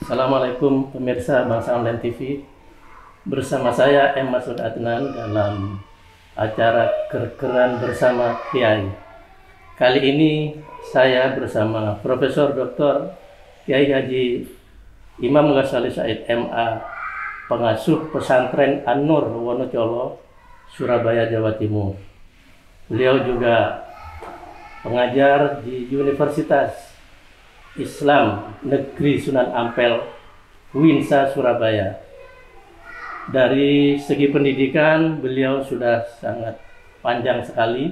Assalamualaikum pemirsa Bangsa Online TV. Bersama saya M. Masud Adnan dalam acara Gergeran Bersama Kiai. Kali ini saya bersama Profesor Dr. Kiai Haji Imam Ghazali Said MA, pengasuh pesantren An-Nur Wonocolo, Surabaya, Jawa Timur. Beliau juga pengajar di Universitas Islam Negeri Sunan Ampel, Winsa, Surabaya. Dari segi pendidikan, beliau sudah sangat panjang sekali.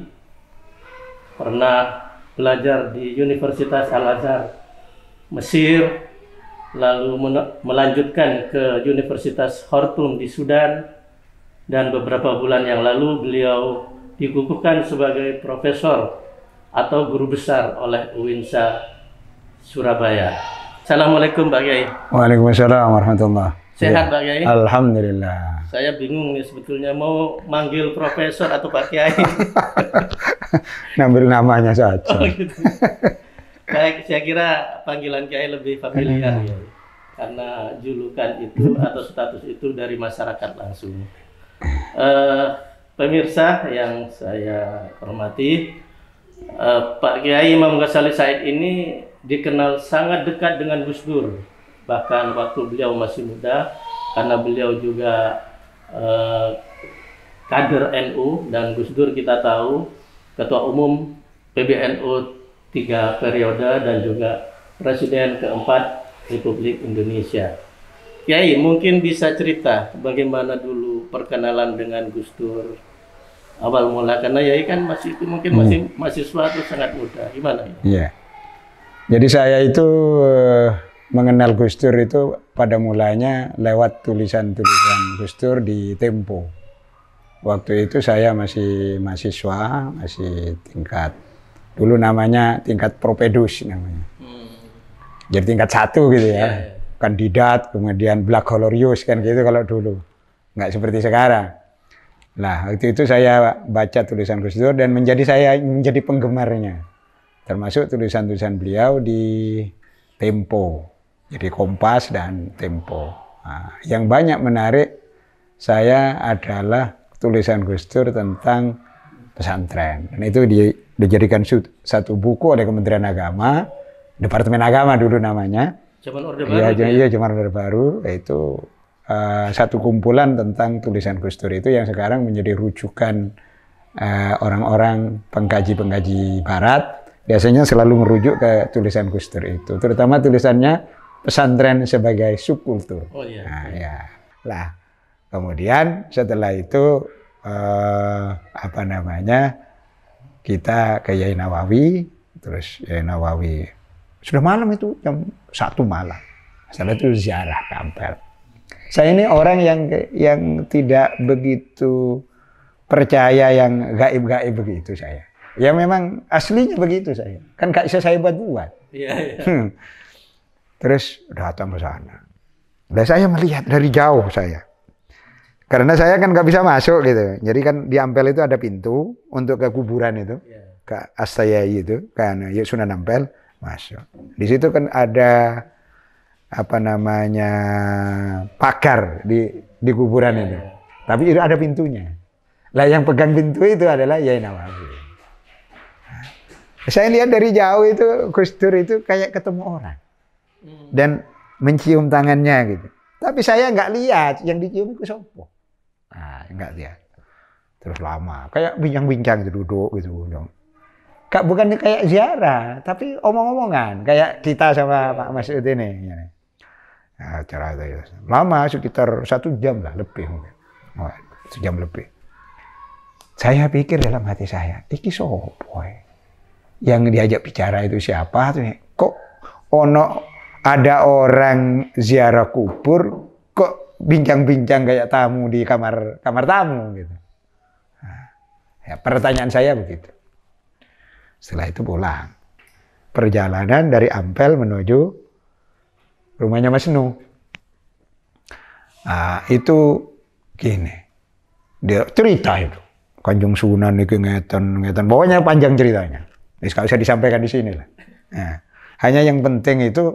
Pernah belajar di Universitas Al-Azhar, Mesir, lalu melanjutkan ke Universitas Khartoum di Sudan, dan beberapa bulan yang lalu beliau dikukuhkan sebagai profesor atau guru besar oleh Winsa Surabaya. Assalamualaikum Pak Kiai. Waalaikumsalam warahmatullah. Sehat Pak Kiai? Alhamdulillah. Saya bingung nih sebetulnya mau manggil profesor atau Pak Kiai. Ngambil namanya saja. Oh, gitu. Baik, saya kira panggilan Kiai lebih familiar ya. Karena julukan itu atau status itu dari masyarakat langsung. Pemirsa yang saya hormati, Pak Kiai Imam Ghazali Said ini dikenal sangat dekat dengan Gus Dur, bahkan waktu beliau masih muda, karena beliau juga kader NU, dan Gus Dur kita tahu Ketua Umum PBNU 3 periode dan juga Presiden keempat Republik Indonesia. Kiai mungkin bisa cerita bagaimana dulu perkenalan dengan Gus Dur awal mula, karena Yai kan masih mahasiswa itu sangat muda. Gimana ya? Iya. Jadi saya itu mengenal Gus Dur itu pada mulanya lewat tulisan-tulisan Gus Dur di Tempo. Waktu itu saya masih mahasiswa, masih tingkat, dulu namanya tingkat propedus namanya. Jadi tingkat 1 gitu ya. Kandidat, kemudian baccalaureus kan gitu kalau dulu. Nggak seperti sekarang. Nah, waktu itu saya baca tulisan Gus Dur dan saya menjadi penggemarnya. Termasuk tulisan-tulisan beliau di Tempo, jadi Kompas dan Tempo. Nah, yang banyak menarik saya adalah tulisan Gus Dur tentang pesantren. Dan itu dijadikan satu buku oleh Kementerian Agama, Departemen Agama dulu namanya. Zaman Orde Baru. Iya, zaman Orde Baru, yaitu satu kumpulan tentang tulisan Gus Dur itu yang sekarang menjadi rujukan orang-orang pengkaji-pengkaji Barat. Biasanya selalu merujuk ke tulisan Gus Dur itu, terutama tulisannya pesantren sebagai subkultur. Oh iya. Nah, ya. Lah, kemudian setelah itu kita ke Yai Nawawi, terus Yai Nawawi sudah malam itu jam 1 malam. Setelah itu ziarah ke Ampel. Saya ini orang yang tidak begitu percaya yang gaib-gaib begitu saya. Ya memang aslinya begitu saya. Kan gak bisa saya buat-buat. Iya. Terus datang ke sana. Dan saya melihat dari jauh saya. Karena saya kan gak bisa masuk gitu. Jadi kan di Ampel itu ada pintu untuk ke kuburan itu. Ke Astayai itu. Kan Sunan Ampel masuk. Di situ kan ada pagar di kuburan itu. Tapi itu ada pintunya. Lah yang pegang pintu itu adalah Yai Nawawi. Saya lihat dari jauh itu Gus Dur itu kayak ketemu orang dan mencium tangannya gitu. Tapi saya nggak lihat yang dicium itu siapa. Nah, nggak lihat. Terus lama, kayak bincang-bincang gitu, duduk gitu. Bukan kayak ziarah, tapi omong-omongan kayak kita sama Pak Masud ini. Nah, cara itu lama, sekitar 1 jam lah lebih mungkin. 1 jam lebih. Saya pikir dalam hati saya, iki sopo yang diajak bicara itu siapa? Kok ada orang ziarah kubur, kok bincang-bincang kayak tamu di kamar tamu gitu. Nah, ya, pertanyaan saya begitu. Setelah itu pulang. Perjalanan dari Ampel menuju rumahnya Mas Nu. Nah, itu gini. Dia cerita itu. Kanjeng Sunan itu ngeten. Pokoknya panjang ceritanya. Nggak usah disampaikan di sini lah. Nah, hanya yang penting itu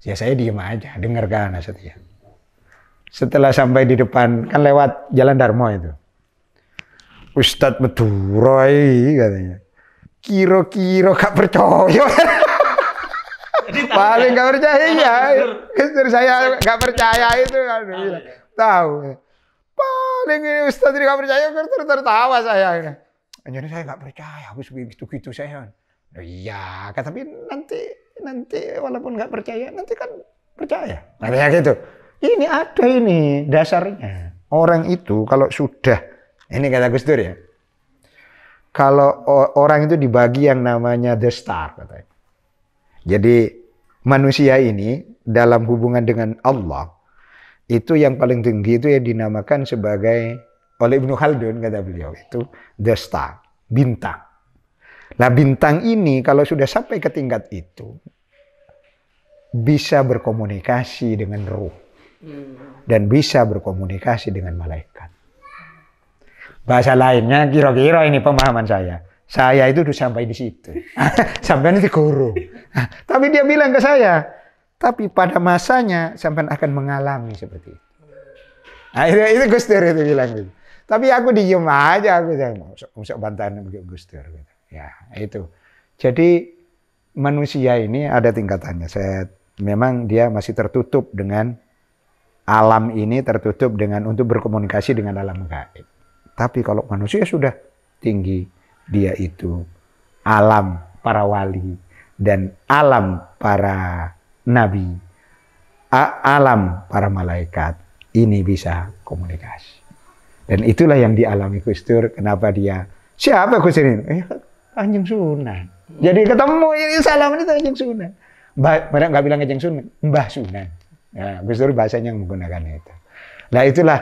Ya saya diem aja, dengarkan Setia. Setelah sampai di depan, kan lewat Jalan Darmo itu. Ustadz Medurai katanya. Kira-kira gak percaya. Paling gak percaya ya. Istri saya gak percaya itu kan. Tahu. Paling ini Ustadz ini gak percaya, tertawa saya. Jadi saya gak percaya, habis begitu-gitu saya. Oh, iya, tapi nanti walaupun gak percaya, nanti kan percaya. Katanya gitu. Ini ada ini dasarnya. Orang itu kalau sudah, ini kata Gus Dur ya. Kalau orang itu dibagi yang namanya the star katanya. Jadi manusia ini dalam hubungan dengan Allah itu yang paling tinggi itu yang dinamakan sebagai oleh Ibnu Khaldun kata beliau itu the star, bintang. Nah bintang ini kalau sudah sampai ke tingkat itu bisa berkomunikasi dengan ruh dan bisa berkomunikasi dengan malaikat. Bahasa lainnya kira-kira ini pemahaman saya. Saya itu udah sampai di situ. Sampai nanti guru. Tapi dia bilang ke saya, tapi pada masanya sampai akan mengalami seperti itu. Nah, itu Gus Dur itu bilang gitu. Tapi aku diem aja, aku usah bantahan Gus Dur gitu. Ya, itu. Jadi manusia ini ada tingkatannya. Memang dia masih tertutup dengan alam ini, tertutup dengan untuk berkomunikasi dengan alam gaib. Tapi kalau manusia sudah tinggi, dia itu alam para wali dan alam para nabi, alam para malaikat, ini bisa komunikasi. Dan itulah yang dialami Gus Dur. Kenapa dia, siapa Gus Dur ini? Kanjeng Sunan. Jadi ketemu ini salaman itu Kanjeng Sunan. Mereka nggak bilang Kanjeng Sunan, Mbah Sunan. Ya, Gus Dur bahasanya menggunakan itu. Nah itulah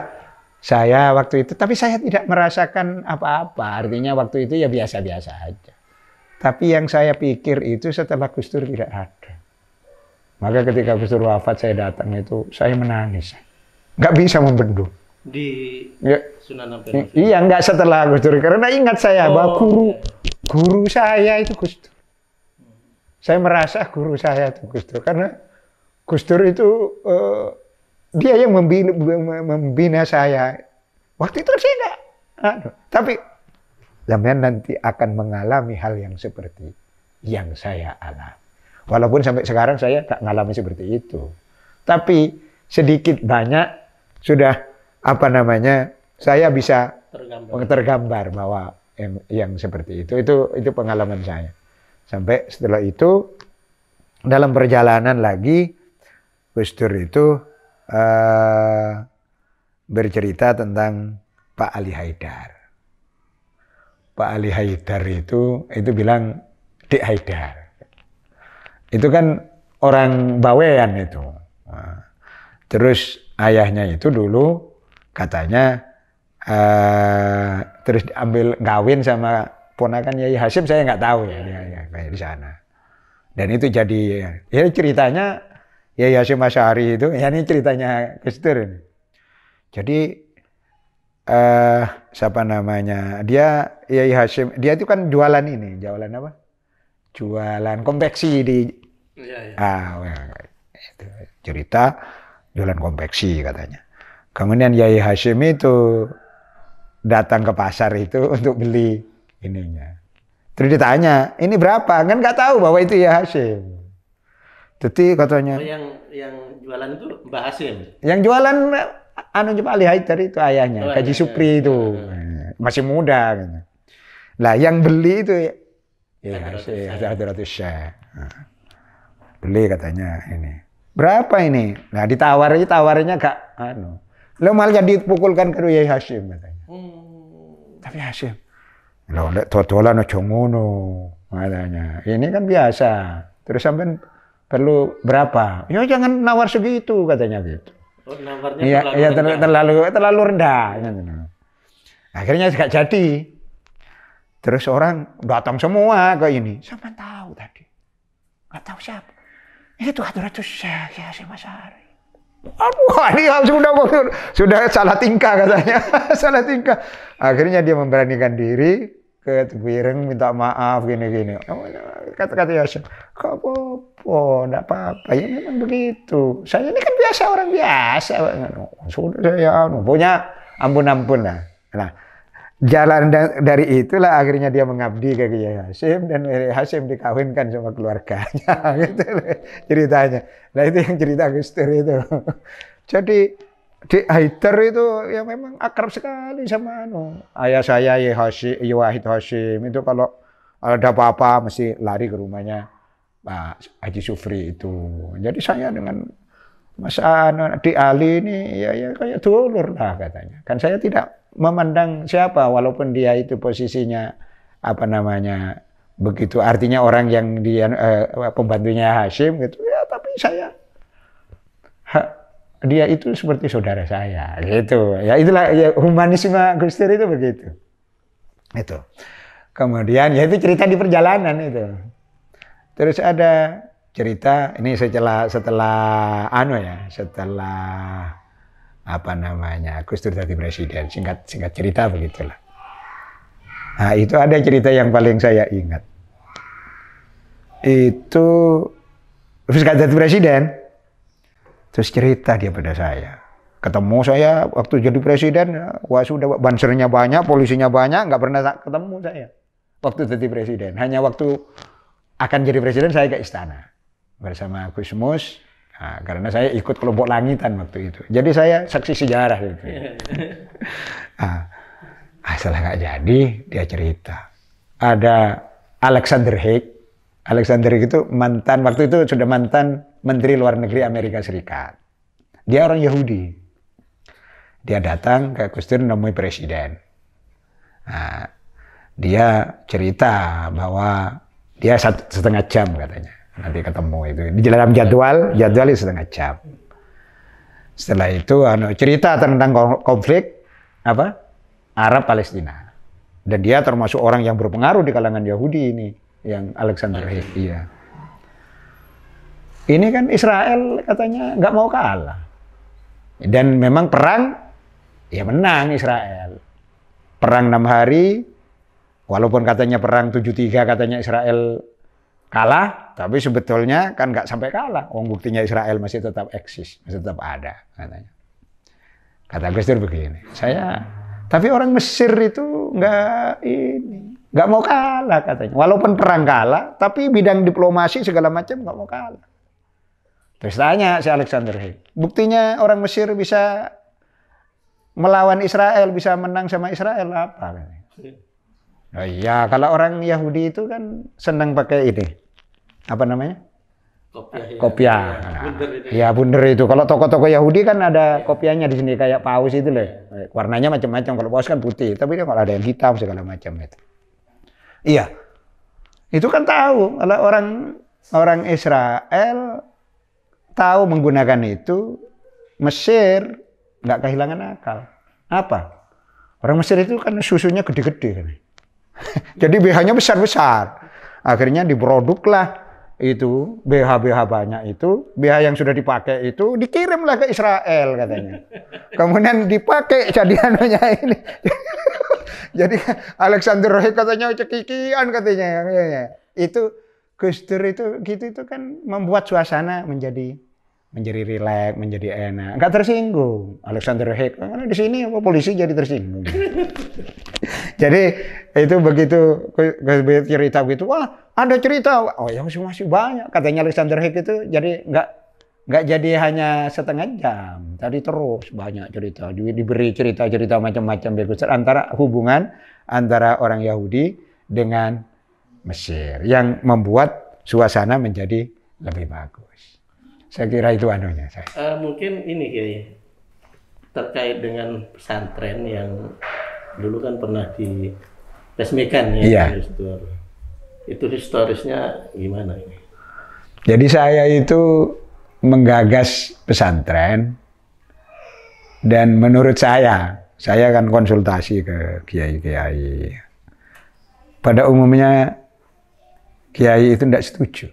saya waktu itu, tapi saya tidak merasakan apa-apa. Artinya waktu itu ya biasa-biasa aja. Tapi yang saya pikir itu setelah Gus Dur tidak ada. Maka ketika Gus Dur wafat saya datang itu, saya menangis. Nggak bisa membendung. Di ya. Sunan Ampel. Iya, nggak setelah Gus Dur. Karena ingat saya bahwa guru saya itu Gus Dur. Saya merasa guru saya itu Gus Dur. Karena Gus Dur itu dia yang membina saya. Waktu itu saya enggak. Tapi sampean nanti akan mengalami hal yang seperti yang saya alami. Walaupun sampai sekarang saya tak mengalami seperti itu. Tapi sedikit banyak sudah saya bisa tergambar bahwa yang seperti itu pengalaman saya. Sampai setelah itu dalam perjalanan lagi Gus Dur itu bercerita tentang Pak Ali Haidar. Pak Ali Haidar itu bilang Dik Haidar. Itu kan orang Bawean itu. Terus ayahnya itu dulu katanya terus diambil kawin sama ponakan Yai Hasyim, saya nggak tahu ya kayak di sana. Dan itu jadi ya ceritanya Yai Hasyim Asy'ari itu, ya ini ceritanya Gus Dur ini. Jadi siapa namanya? Yai Hasyim, dia itu kan jualan apa? Jualan konveksi di itu cerita jualan konveksi katanya. Kemudian Yai Hasyim itu datang ke pasar itu untuk beli ininya. Terus ditanya, ini berapa? Kan nggak tahu bahwa itu Yai Hasyim. Jadi katanya. Oh, yang jualan itu Mbah Hasyim. Yang jualan Pak Ali Haidar itu ayahnya, Kaji Supri itu. Masih muda gitu. Lah yang beli itu ya Hadratus Syekh. Beli katanya ini. Berapa ini? Nah tawarnya gak lo malah dipukulkan ke Yai Hasyim katanya. Tapi Hasyim, lo ndak totolan aja ngono katanya. Ini kan biasa. Terus sampean perlu berapa? Ya jangan nawar segitu katanya gitu. Oh, nawarnya terlalu rendah. Akhirnya gak jadi. Terus orang datang semua ke ini. Sampean tahu tadi? Gak tahu siapa? Itu Hadratus Syekh Hasyim Asy'ari. Ini sudah salah tingkah katanya. Salah tingkah. Akhirnya dia memberanikan diri ke Teguh Ireng minta maaf gini-gini. Kata Hasyim, kok apa-apa, enggak apa-apa. Ya memang begitu. Saya ini kan biasa, orang biasa. Sudah saya punya ampun-ampun lah. Nah, jalan dari itulah akhirnya dia mengabdi ke Kiai Hasyim dan Hasyim dikawinkan sama keluarganya. Gitu ceritanya. Nah itu yang cerita Gus Dur itu. Jadi Dik Haidar itu ya memang akrab sekali sama ayah saya Wahid Hasyim itu kalau ada apa-apa mesti lari ke rumahnya Pak Haji Sufri itu. Jadi saya dengan Mas Dik Ali ini ya kayak dulur lah katanya. Kan saya tidak memandang siapa walaupun dia itu posisinya apa namanya begitu artinya orang yang dia pembantunya Hasyim gitu ya, tapi saya dia itu seperti saudara saya gitu ya, itulah ya, humanisme Gus Dur itu begitu itu. Kemudian ya itu cerita di perjalanan itu. Terus ada cerita ini setelah apa namanya Gus Dur jadi presiden, singkat cerita begitulah. Nah itu ada cerita yang paling saya ingat itu terus jadi presiden. Terus cerita dia pada saya. Ketemu saya waktu jadi presiden, wah sudah bansernya banyak, polisinya banyak, nggak pernah ketemu saya. Waktu jadi presiden. Hanya waktu akan jadi presiden saya ke istana. Bersama Gus Mus, karena saya ikut kelompok langitan waktu itu. Jadi saya saksi sejarah. Gitu. Setelah nggak jadi, dia cerita. Ada Alexander Haig. Alexander itu waktu itu sudah mantan Menteri Luar Negeri Amerika Serikat. Dia orang Yahudi. Dia datang ke Gus Dur menemui presiden. Nah, dia cerita bahwa dia 1,5 jam katanya. Nanti ketemu itu. Di dalam jadwal itu 1,5 jam. Setelah itu cerita tentang konflik Arab Palestina. Dan dia termasuk orang yang berpengaruh di kalangan Yahudi ini. Yang Alexander Haig, iya. Ini kan Israel katanya nggak mau kalah. Dan memang perang, ya menang Israel. Perang 6 hari, walaupun katanya perang 73 katanya Israel kalah, tapi sebetulnya kan nggak sampai kalah. Buktinya Israel masih tetap eksis, masih tetap ada katanya. Kata Gus Dur begini, tapi orang Mesir itu nggak mau kalah katanya. Walaupun perang kalah, tapi bidang diplomasi segala macam nggak mau kalah. Terus tanya si Alexander Haig, buktinya orang Mesir bisa melawan Israel, bisa menang sama Israel apa? Oh iya, kalau orang Yahudi itu kan senang pakai ini, apa namanya? Kopiah. Ya bunder itu. Kalau toko-toko Yahudi kan ada kopiahnya di sini kayak paus itu loh. Warnanya macam-macam. Kalau paus kan putih, tapi dia kalau ada yang hitam segala macam itu. Iya. Itu kan tahu kalau orang Israel tahu menggunakan itu, Mesir nggak kehilangan akal. Apa? Orang Mesir itu kan susunya gede-gede kan. Jadi BH-nya besar-besar. Akhirnya diproduklah itu BH banyak itu, BH yang sudah dipakai itu dikirimlah ke Israel katanya. Kemudian dipakai jadi ini. Jadi Alexander Haig katanya cekikian katanya. Itu Gus Dur itu gitu itu kan membuat suasana menjadi rileks, menjadi enak. Enggak tersinggung. Alexander Haig karena di sini polisi jadi tersinggung. Jadi itu begitu cerita begitu, wah ada cerita, oh ya masih banyak. Katanya Alexander Haig itu jadi nggak jadi hanya 1,5 jam, tadi terus banyak cerita, diberi cerita macam-macam antara hubungan antara orang Yahudi dengan Mesir yang membuat suasana menjadi lebih bagus. Saya kira itu anunya. Mungkin ini Kiai terkait dengan pesantren yang dulu kan pernah diresmikan ya. Iya. Itu historisnya gimana ini? Jadi saya itu menggagas pesantren dan menurut saya kan konsultasi ke kiai-kiai. Pada umumnya kiai itu tidak setuju.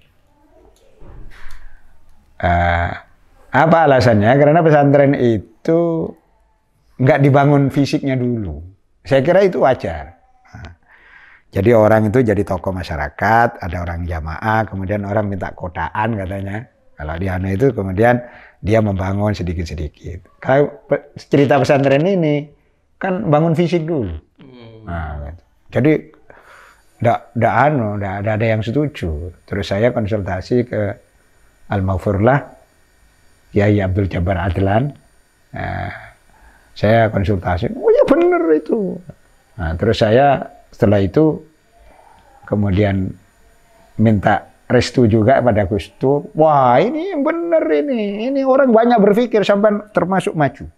Apa alasannya? Karena pesantren itu nggak dibangun fisiknya dulu. Saya kira itu wajar. Jadi orang itu jadi tokoh masyarakat, ada orang jamaah, kemudian orang minta kotaan katanya. Kalau di Anu itu kemudian dia membangun sedikit-sedikit. Kalau cerita pesantren ini kan bangun fisik dulu. Nah, gitu. Jadi nggak ada yang setuju. Terus saya konsultasi ke Al-Maghfurlah, Kiai Abdul Jabbar Adlan. Nah, saya konsultasi, oh ya bener itu. Nah, terus saya setelah itu kemudian minta restu juga pada Gus Dur. Wah ini bener ini orang banyak berpikir sampai termasuk maju.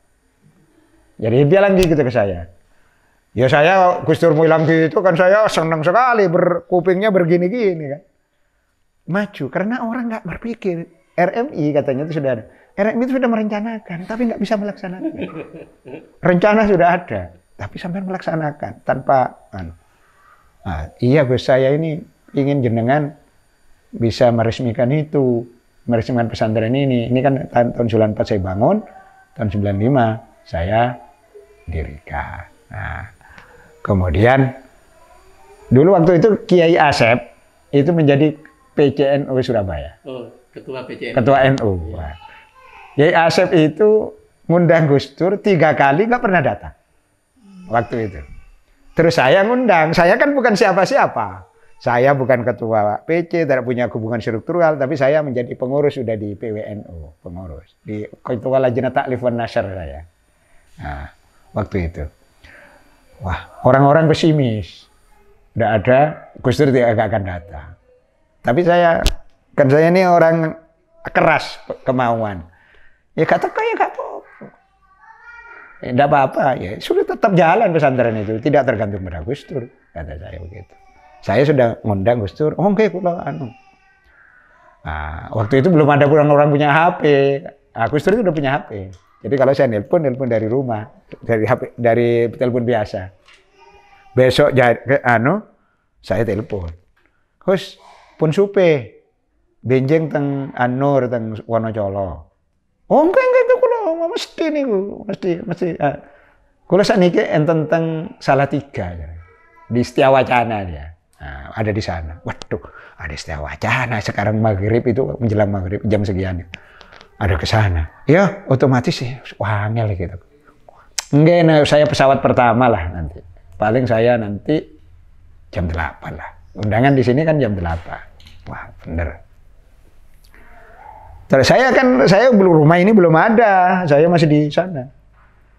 Jadi dia lagi gitu ke saya. Ya saya Gus Dur bilang gitu kan saya senang sekali berkupingnya begini-gini kan. Maju karena orang nggak berpikir. RMI katanya itu sudah ada. RMI itu sudah merencanakan tapi nggak bisa melaksanakan. Rencana sudah ada tapi sampai melaksanakan tanpa Nah, iya Gus, saya ini ingin jenengan bisa meresmikan itu, meresmikan pesantren ini. Ini kan tahun 94 saya bangun, tahun 95 saya dirikan. Nah, kemudian dulu waktu itu Kiai Asep itu menjadi PCNU Surabaya. Oh, ketua PCNU. Ketua NU. Ya. Kiai Asep itu ngundang Gus Dur 3 kali nggak pernah datang. Waktu itu. Terus saya ngundang, saya kan bukan siapa-siapa. Saya bukan ketua PC, tidak punya hubungan struktural, tapi saya menjadi pengurus sudah di PWNU, pengurus. Di Ketua Lajnah Ta'lif wan Nashr saya. Nah, waktu itu. Wah, orang-orang pesimis. Tidak ada, Gus Dur tidak akan datang. Tapi saya ini orang keras kemauan. Ya kata kayak gak apa-apa. Tidak apa-apa, ya sudah tetap jalan pesantren itu, tidak tergantung pada Gus Dur, kata saya begitu. Saya sudah ngundang Gus Dur, oke, kula anu. Nah, waktu itu belum ada orang punya HP. Nah, Gus Dur itu udah punya HP. Jadi kalau saya nelpon dari rumah, dari HP, dari telepon biasa. Besok saya telepon. Gus, pun supe, benjeng teng Anur teng Wonocolo. Oh enggak mesti nih mesti. Kalau sakniki enten teng Salatiga di Setiawacana dia. Nah, ada di sana. Waduh, ada Setiawacana sekarang maghrib itu menjelang maghrib jam sekian. Ada ke sana. Ya, otomatis sih wangel gitu. Enggak, saya pesawat pertama lah nanti. Paling saya nanti jam 8 lah. Undangan di sini kan jam 8. Wah, bener. Terus saya rumah ini belum ada, saya masih di sana.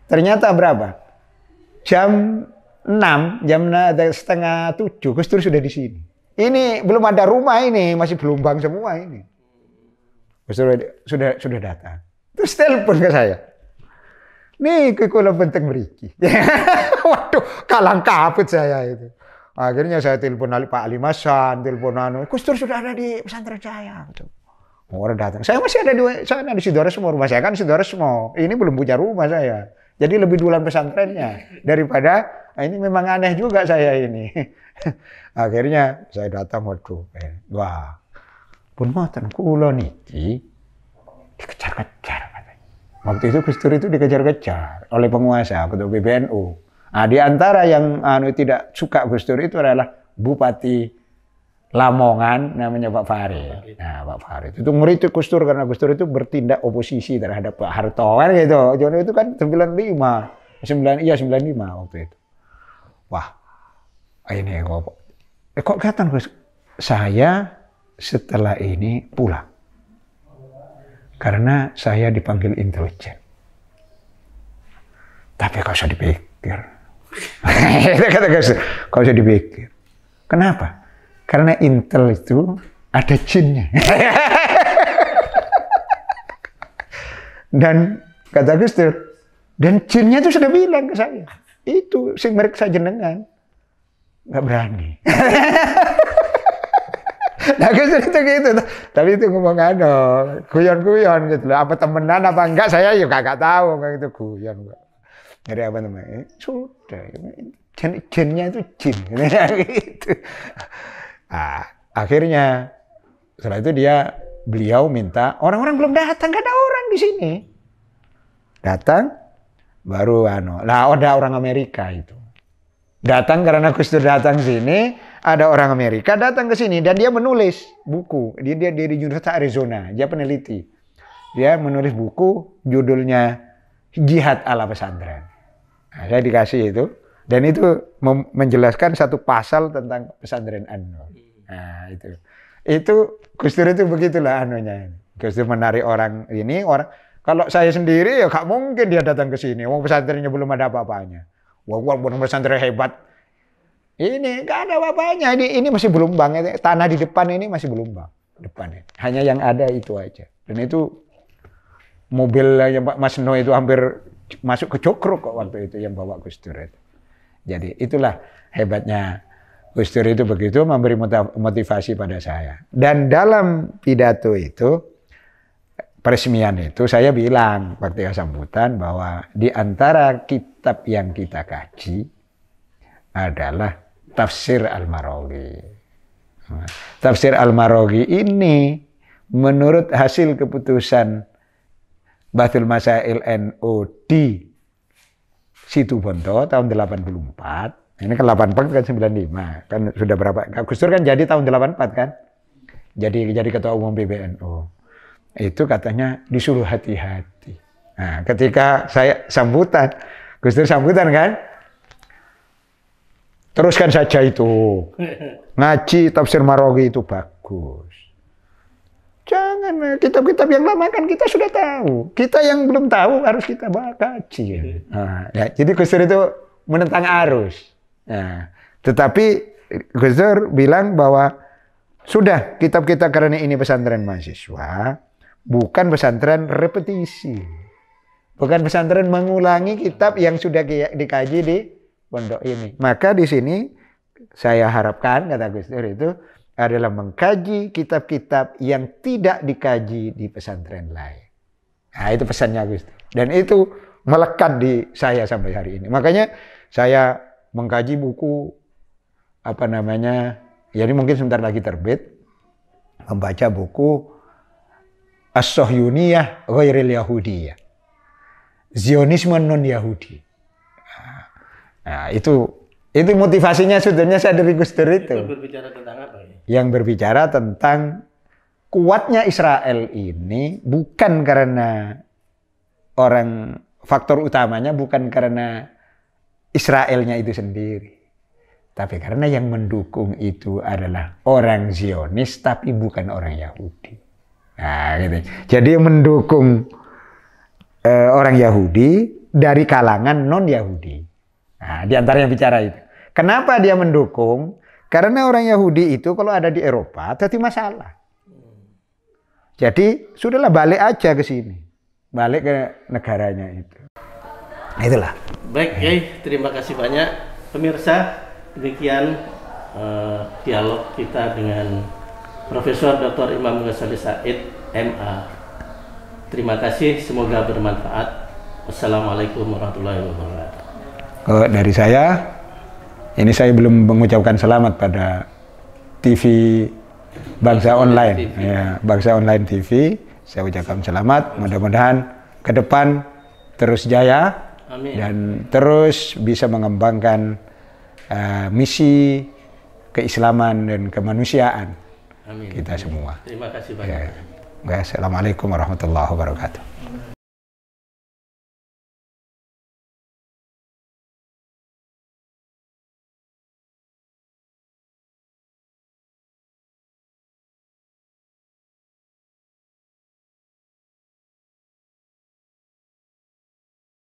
Ternyata berapa? Jam 6, setengah 7, Gus Dur sudah di sini. Ini belum ada rumah ini, masih belumbang semua ini. Gus Dur sudah datang. Terus telepon ke saya. Nih, kula penting mriki. Waduh, kalang kabut saya itu. Akhirnya saya telepon Pak Ali Masan, telepon Gus Dur sudah ada di pesantren saya. Orang datang. Saya masih ada di sana di Sidoarjo, rumah saya kan Sidoarjo. Ini belum punya rumah saya. Jadi lebih duluan pesantrennya daripada ini memang aneh juga saya ini. Akhirnya saya datang, waduh. Wah. Pun moten kula niki dikejar-kejar katanya. Waktu itu Gus Dur itu dikejar-kejar oleh penguasa ketua PBNU. Nah, di antara yang tidak suka Gus Dur itu adalah Bupati Lamongan namanya Pak Farid. Nah, Pak Farid itu murid Gus Dur karena Gus Dur itu bertindak oposisi terhadap Pak Harto kan gitu. Jadi itu kan 95 waktu itu. Wah, ini kok kelihatan Gus. Saya setelah ini pulang. Karena saya dipanggil intelijen. Tapi kau usah dipikir. Kata Gus, kau usah dipikir. Kenapa? Karena intel itu ada jinnya. Dan kata Gus Dur, dan jinnya itu sudah bilang ke saya, itu sing mereka jenengan nggak berani. Nah Gus Dur itu gitu, tapi itu ngomong guyon-guyon gitu loh. Apa temenan apa enggak saya ya nggak tahu, kayak itu guyon. Jadi apa namanya? Sudah, jinnya itu jin, gitu. Nah, akhirnya setelah itu beliau minta orang-orang belum datang, nggak ada orang di sini. Datang baru ada orang Amerika itu. Datang karena Gus Dur datang sini, ada orang Amerika datang ke sini dan dia menulis buku. Dia di Universitas Arizona, dia peneliti. Dia menulis buku judulnya Jihad ala Pesantren. Nah, saya dikasih itu dan itu menjelaskan satu pasal tentang pesantren An-Nur. Nah, itu Gus Dur itu begitulah anunya. Gus Dur menarik orang ini, orang kalau saya sendiri ya gak mungkin dia datang ke sini. Wong pesantrennya belum ada apa-apanya. Wong pesantren hebat. Ini gak ada apa-apanya. Ini masih belumbang. Tanah di depan ini masih belumbang. Depannya. Hanya yang ada itu aja. Dan itu mobilnya Pak Mas No itu hampir masuk ke Cokrok kok waktu itu yang bawa Gus Dur itu. Jadi itulah hebatnya Gus Dur itu begitu memberi motivasi pada saya. Dan dalam pidato itu, peresmian itu saya bilang waktu sambutan bahwa di antara kitab yang kita kaji adalah Tafsir Al-Maraghi. Tafsir Al-Maraghi ini menurut hasil keputusan Bahthul Masail NU di Situbondo tahun 84. Ini kan 84 kan 95. Kan sudah berapa? Gus Dur kan jadi tahun 84 kan? Jadi ketua umum PBNU. Itu katanya disuruh hati-hati. Nah, ketika saya sambutan, Gus Dur sambutan kan? Teruskan saja itu. Ngaji Tafsir Maraghi itu bagus. Jangan, kitab-kitab yang lama kan kita sudah tahu. Kita yang belum tahu harus kita kaji. Nah, ya, jadi Gus Dur itu menentang arus. Nah, tetapi Gus Dur bilang bahwa sudah kitab-kitab karena ini pesantren mahasiswa, bukan pesantren repetisi. Bukan pesantren mengulangi kitab yang sudah dikaji di pondok ini. Maka di sini saya harapkan, kata Gus Dur itu, adalah mengkaji kitab-kitab yang tidak dikaji di pesantren lain. Nah, itu pesannya Gus Dur. Dan itu melekat di saya sampai hari ini. Makanya saya mengkaji buku, apa namanya, ya ini mungkin sebentar lagi terbit, membaca buku As-Sohyuniyah Ghairil Yahudiyah. Zionisme non-Yahudi. Nah, itu motivasinya sebenarnya saya dari Gus Dur itu. Itu berbicara tentang apa ya? Yang berbicara tentang kuatnya Israel ini bukan karena faktor utamanya bukan karena Israelnya itu sendiri. Tapi karena yang mendukung itu adalah orang Zionis tapi bukan orang Yahudi. Nah, gitu. Jadi mendukung orang Yahudi dari kalangan non-Yahudi. Nah, di antara yang bicara itu. Kenapa dia mendukung? Karena orang Yahudi itu kalau ada di Eropa jadi masalah. Jadi sudahlah balik aja ke sini. Balik ke negaranya itu. Itulah. Baik, Kiai, terima kasih banyak. Pemirsa, demikian dialog kita dengan Profesor Dr. Imam Ghazali Said, MA. Terima kasih, semoga bermanfaat. Wassalamualaikum warahmatullahi wabarakatuh. Dari saya, ini saya belum mengucapkan selamat pada TV Bangsa Online, ya, Bangsa Online TV. Saya ucapkan selamat. Mudah-mudahan ke depan terus jaya. Amin. Dan terus bisa mengembangkan misi keislaman dan kemanusiaan. Amin. Kita semua. Terima kasih banyak. Ya. Assalamualaikum warahmatullahi wabarakatuh.